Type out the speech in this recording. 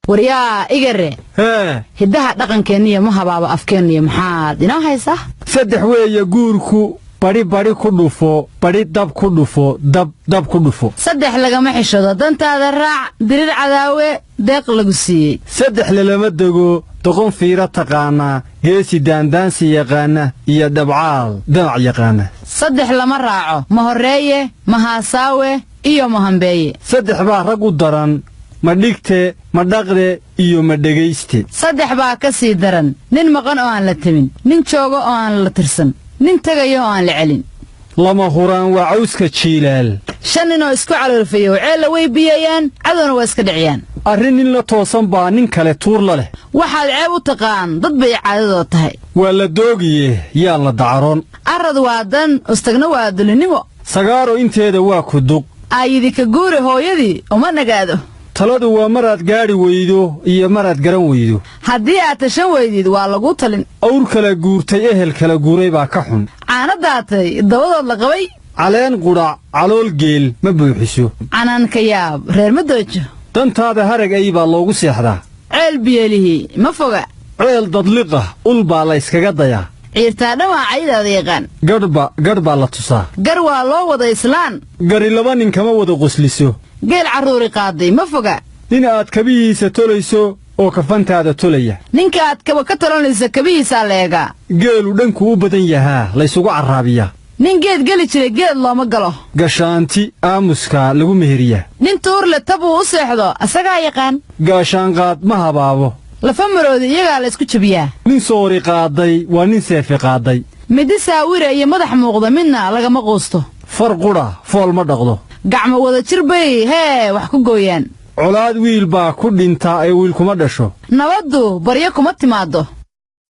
وريا إيجري هدها دقن كنية مهبابة أفكنية محاد إنه هاي صح سدح ويا جوركو bari ku dhufo bari dab ku dhufo dab ku dhufo saddex laga ma xishado dantaada raac dirir cadaawe deeq lagu siiyay saddex lama dago doqon fiira taqaana heesi daandaansi yaqaana iyo dabcaal danac yaqaana saddex lama raaco ma horeeye ma haasaawe iyo ma hambeeye saddex baa rag u daran ma dhigte ma dhaqde iyo ma dhagayste saddex baa ka sii daran nin maqan oo aan la timin nin joogo oo aan la tirsan nin tagayo oo aan la celin lama huraan waa cawska jiilaal shan nin oo isku caloolfayo ceella way biyayaan cadowna waa iska dhiciyaan arrin nin la toosan baa nin kale tuur la leh waxaad ceeb u taqaan dad bay caadadoo tahay waa la doogiye yaa la dacaroon arad waa dan ustagna waa dulinimo sagaaro inteeda waa ku duq aayidika guure hooyadii uma nagaado taladu waa maraad gaadhi weydo iyo maraad garan weydo haddii aad tashan weydid waa lagu talin awr kala guurtay ehel kala guuray baa ka xun caana daatay dabadood la qabay caleen qudhac calool geel ma buuxiso canaanka yaab reer ma doojo dantaada harag ay baa loogu seexdaa ceel biyelihii ma foga ceel dadliqa ul baa la yskaga dayaa ciirtaa dhammaa caydaada yaqaan gadh baa la tusaa gar waa loo wada islaan gari laba nin kama wada qosliso geel carruuri qaaday ma foga nin aad kabihiisa tolayso oo kafantaada tolaya ninka aad kaba ka tolanaysa kabihiisaa la eegaa geelu dhanku u badan yahaa laysugu carraabiyaa nin geed geli jiray geed looma galo gashaanti aamuska lagu meheriyaa nin tuurle tabuu u seexdo asagaa yaqaan gaashaanqaad ma habaabo lafa maroodi iyagaa la isku jebiyaa nin soori qaaday waa nin seefi qaaday middi saawira iyo madax muuqda midna lagama quusto far qudha fool ma dhaqdo gacmo wada jir bay hee wax ku gooyaan colaad wiil baa ku dhintaa ee wiil kuma dhasho nabaddu baryo kuma timaaddo